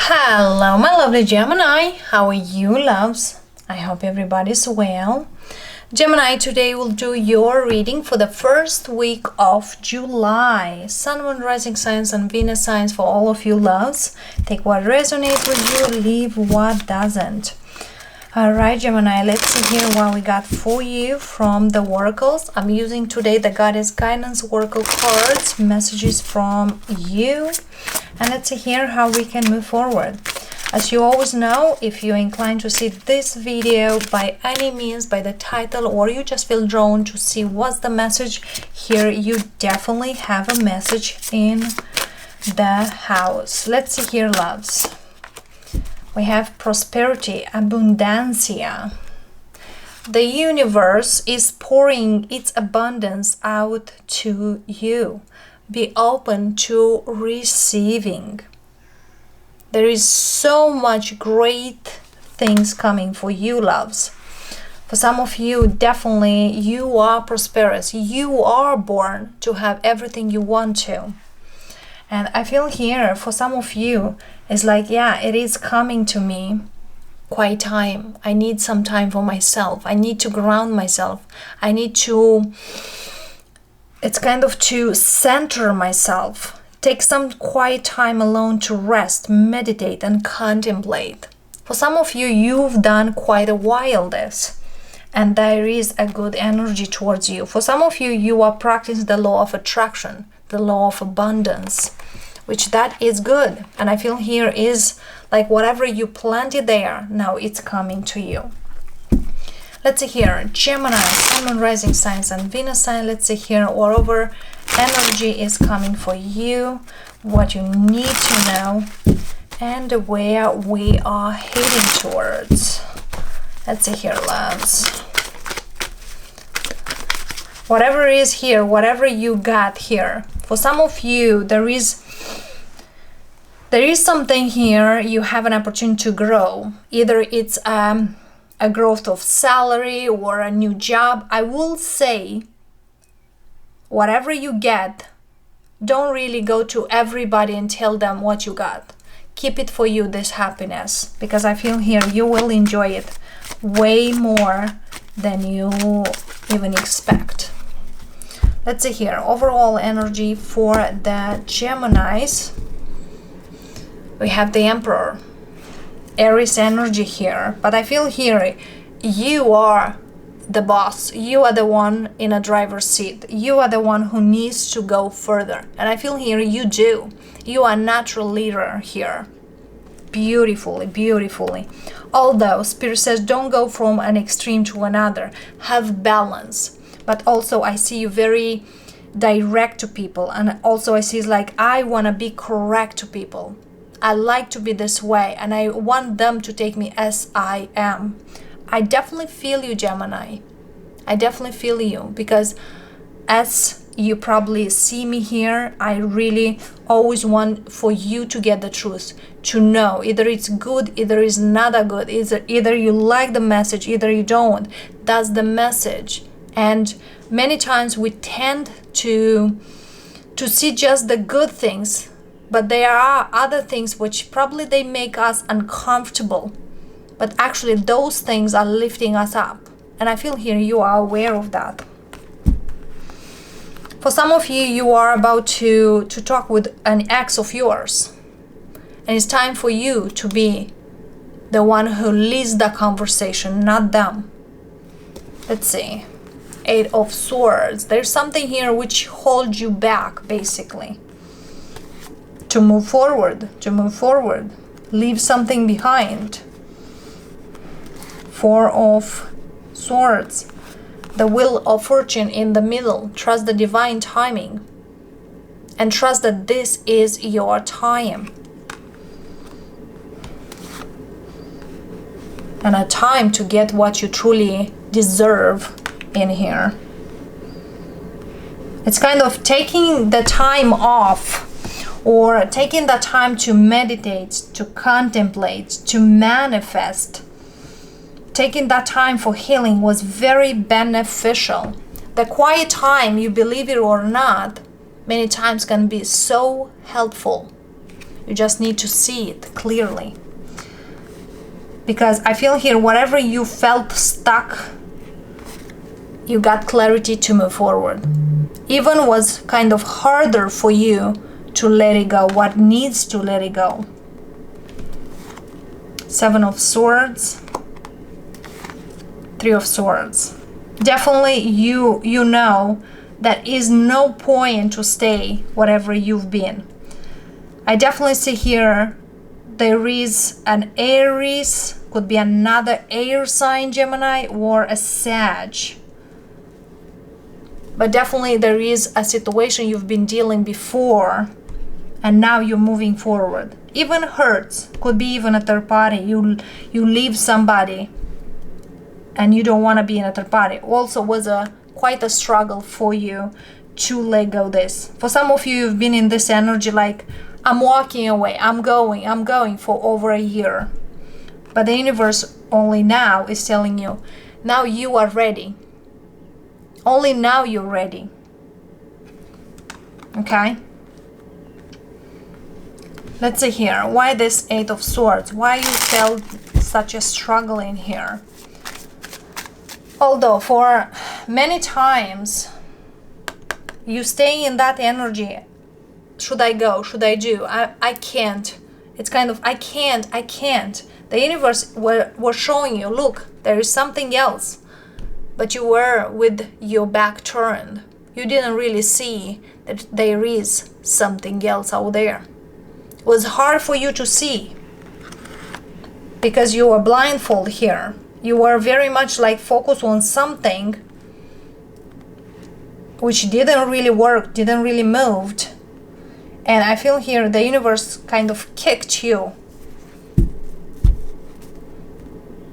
Hello, my lovely Gemini. How are you, loves? I hope everybody's well. Gemini, today we'll do your reading for the first week of July. Sun, Moon, Rising signs and Venus signs for all of you, loves. Take what resonates with you, leave what doesn't. Alright, Gemini, let's see here what we got for you from the oracles. I'm using today the Goddess Guidance Oracle cards, messages from you. And let's see here how we can move forward. As you always know, if you're inclined to see this video by any means, by the title, or you just feel drawn to see what's the message, here you definitely have a message in the house. Let's see here, loves. We have prosperity, abundancia. The universe is pouring its abundance out to you. Be open to receiving. There is so much great things coming for you, loves. For some of you, definitely you are prosperous. You are born to have everything you want to. And I feel here for some of you, it's like, yeah, it is coming to me. Quiet time. I need some time for myself. I need to ground myself. I need to, it's kind of to center myself. Take some quiet time alone to rest, meditate, and contemplate. For some of you, you've done quite a while this, and there is a good energy towards you. For some of you, you are practicing the law of attraction, the law of abundance, which that is good. And I feel here is like whatever you planted there, now it's coming to you. Let's see here, Gemini, Sun, Moon, Rising signs and Venus sign. Let's see here, whatever energy is coming for you, what you need to know, and where we are heading towards. Let's see here, loves. Whatever is here, whatever you got here, for some of you, there is something here, you have an opportunity to grow. Either it's a growth of salary or a new job. I will say, whatever you get, don't really go to everybody and tell them what you got. Keep it for you, this happiness, because I feel here you will enjoy it way more than you even expect. Let's see here, overall energy for the Geminis. We have the Emperor, Aries energy here, but I feel here you are the boss. You are the one in a driver's seat. You are the one who needs to go further. And I feel here you do. You are a natural leader here. Beautifully, beautifully. Although Spirit says don't go from an extreme to another. Have balance. But also I see you very direct to people. And also I see it's like I want to be correct to people. I like to be this way, and I want them to take me as I am. I definitely feel you, Gemini. I definitely feel you, because as you probably see me here, I really always want for you to get the truth, to know either it's good, either it's not a good, either you like the message, either you don't. That's the message. And many times we tend to see just the good things, but there are other things which probably they make us uncomfortable. But actually those things are lifting us up. And I feel here you are aware of that. For some of you, you are about to talk with an ex of yours. And it's time for you to be the one who leads the conversation, not them. Let's see. Eight of Swords. There's something here which holds you back, basically. To move forward, leave something behind. Four of Swords, the Wheel of Fortune in the middle. Trust the divine timing and trust that this is your time and a time to get what you truly deserve in here. It's kind of taking the time off, or taking the time to meditate, to contemplate, to manifest. Taking that time for healing was very beneficial. The quiet time, you believe it or not, many times can be so helpful. You just need to see it clearly. Because I feel here, whatever you felt stuck, you got clarity to move forward. Even was kind of harder for you to let it go, what needs to let it go. 7 of Swords, 3 of Swords. Definitely you know that is no point to stay whatever you've been. I definitely see here there is an Aries, could be another air sign, Gemini, or a Sag. But definitely there is a situation you've been dealing before and now you're moving forward. Even hurts, could be even a third party. You leave somebody and you don't want to be in a third party. Also was quite a struggle for you to let go this. For some of you, you've been in this energy like, I'm walking away, I'm going for over a year. But the universe only now is telling you, now you are ready. Only now you're ready. Okay? Let's see here. Why this 8 of Swords? Why you felt such a struggle in here? Although for many times you stay in that energy. Should I go? Should I do? I can't. It's kind of, I can't. The universe was showing you, look, there is something else. But you were with your back turned. You didn't really see that there is something else out there. It was hard for you to see because you were blindfolded here. You were very much like focused on something which didn't really work, didn't really move. And I feel here the universe kind of kicked you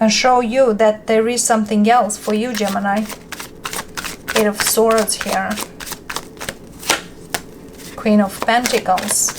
and show you that there is something else for you, Gemini. 8 of Swords here. Queen of Pentacles.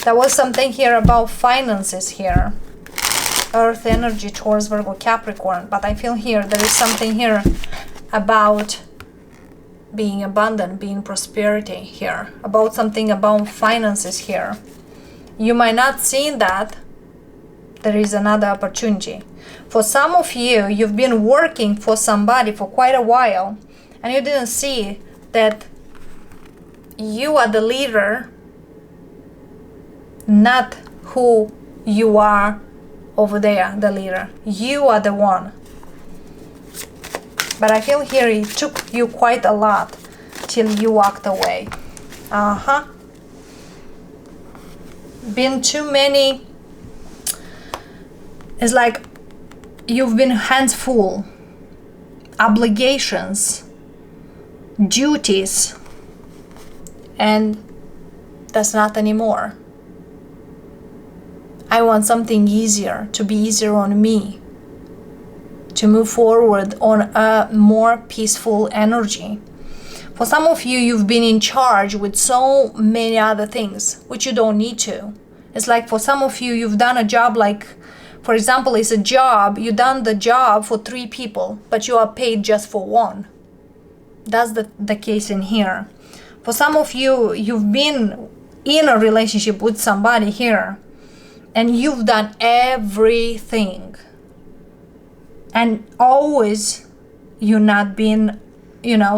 There was something here about finances here. Earth energy towards Virgo, Capricorn. But I feel here there is something here about being abundant, being prosperity here. About something about finances here. You might not see that. There is another opportunity. For some of you, you've been working for somebody for quite a while and you didn't see that you are the leader, not who you are over there, the leader. You are the one. But I feel here it took you quite a lot till you walked away. Been too many. It's like you've been hands full. Obligations, duties, and that's not anymore. I want something easier, to be easier on me, to move forward on a more peaceful energy. For some of you, you've been in charge with so many other things, which you don't need to. It's like for some of you, you've done a job like, for example, it's a job, you've done the job for 3 people, but you are paid just for 1. That's the case in here. For some of you, you've been in a relationship with somebody here, and you've done everything. And always you're not been,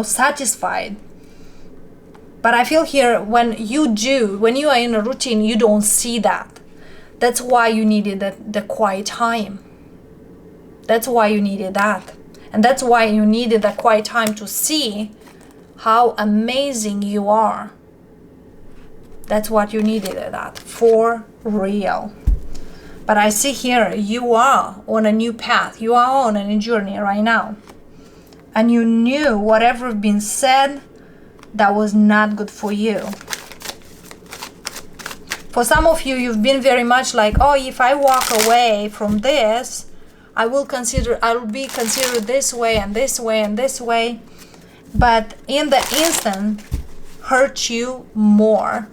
satisfied. But I feel here when you are in a routine, you don't see that. That's why you needed the quiet time. That's why you needed that. And that's why you needed that quiet time to see how amazing you are. That's what you needed that, for real. But I see here, you are on a new path. You are on a new journey right now. And you knew whatever been said, that was not good for you. For some of you, you've been very much like, oh, if I walk away from this, I will be considered this way and this way and this way. But in the instant, hurt you more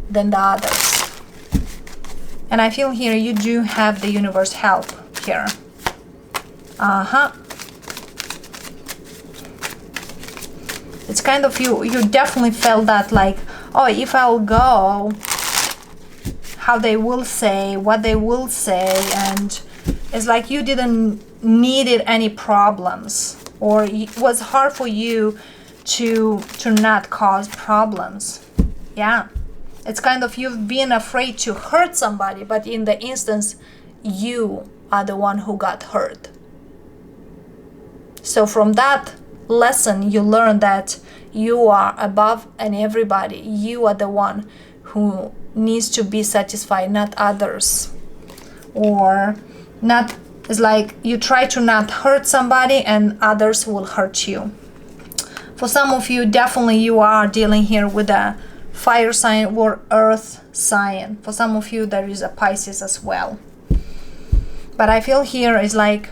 than the others. And I feel here you do have the universe help here. It's kind of you definitely felt that like, oh, if I'll go, how they will say, what they will say, and it's like you didn't needed any problems, or it was hard for you to not cause problems. Yeah, it's kind of you've been afraid to hurt somebody, but in the instance you are the one who got hurt. So from that lesson you learn that you are above and everybody. You are the one who needs to be satisfied, not others. Or not, it's like you try to not hurt somebody and others will hurt you. For some of you, definitely you are dealing here with a fire sign or earth sign. For some of you, there is a Pisces as well. But I feel here is like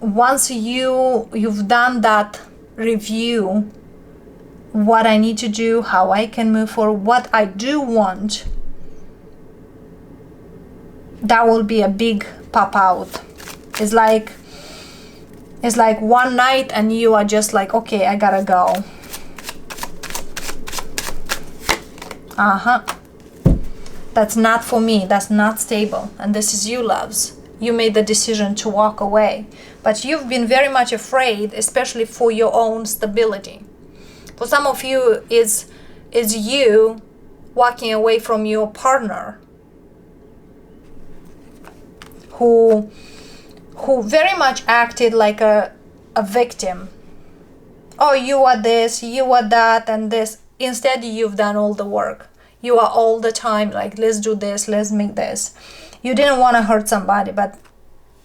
once you've done that review, what I need to do, how I can move forward, what I do want, that will be a big pop out. It's like one night and you are just like, okay, I gotta go. That's not for me, that's not stable. And this is you, loves. You made the decision to walk away, but you've been very much afraid, especially for your own stability. For some of you, is you walking away from your partner who very much acted like a victim. Oh, you are this, you are that, and this. Instead, you've done all the work. You are all the time like, let's do this, let's make this. You didn't want to hurt somebody, but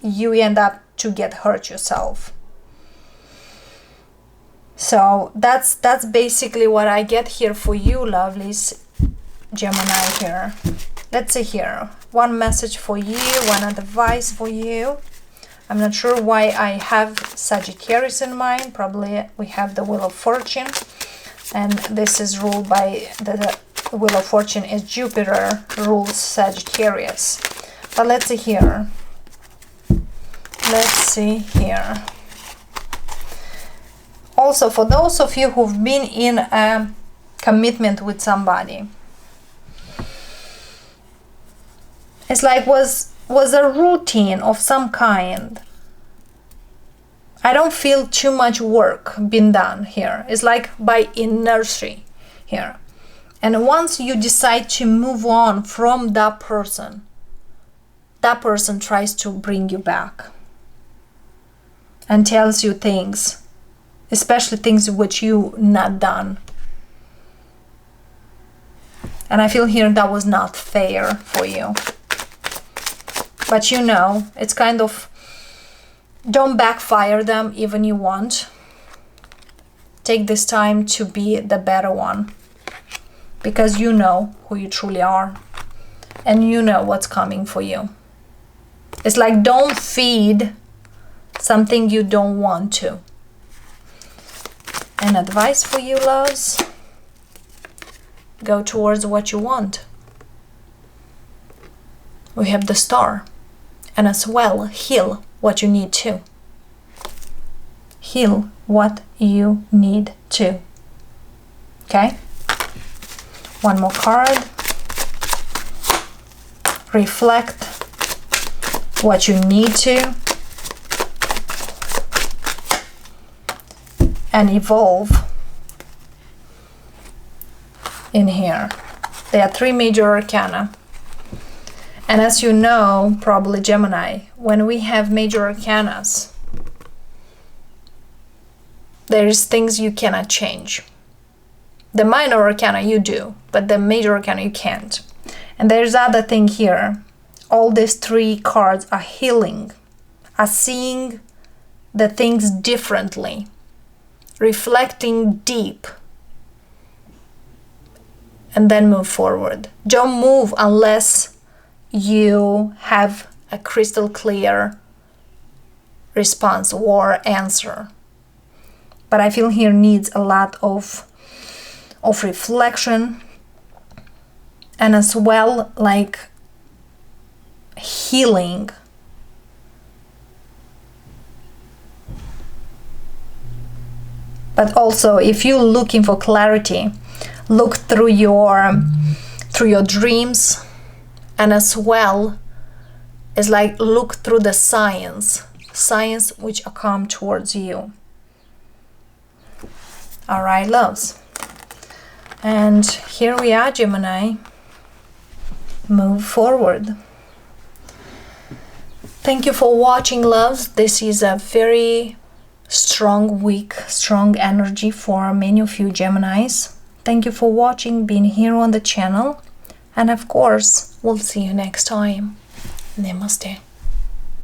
you end up to get hurt yourself. So that's basically what I get here for you, lovelies, Gemini here. Let's see here. One message for you, one advice for you. I'm not sure why I have Sagittarius in mind. Probably we have the Wheel of Fortune. And this is ruled by the Wheel of Fortune is Jupiter rules Sagittarius. But let's see here. Let's see here. Also, for those of you who've been in a commitment with somebody, it's like was a routine of some kind. I don't feel too much work being done here. It's like by inertia here. And once you decide to move on from that person tries to bring you back and tells you things, especially things which you not done. And I feel here that was not fair for you. But you know, it's kind of, don't backfire them even you want. Take this time to be the better one. Because you know who you truly are. And you know what's coming for you. It's like, don't feed something you don't want to. And advice for you, loves, go towards what you want. We have the Star. And as well, heal what you need to. Heal what you need to. Okay? One more card. Reflect what you need to. And evolve in here. There are 3 major arcana. And as you know, probably Gemini, when we have major arcanas, there is things you cannot change. The minor arcana you do, but the major arcana you can't. And there's other thing here. All these 3 cards are healing, are seeing the things differently, reflecting deep, and then move forward. Don't move unless you have a crystal clear response or answer. But I feel here needs a lot of reflection, and as well like healing. But also, if you're looking for clarity, look through your dreams, And as well, it's like look through the signs which come towards you. All right, loves. And here we are, Gemini. Move forward. Thank you for watching, loves. This is a very strong week, strong energy for many of you Geminis. Thank you for watching, being here on the channel. And of course, we'll see you next time. Namaste.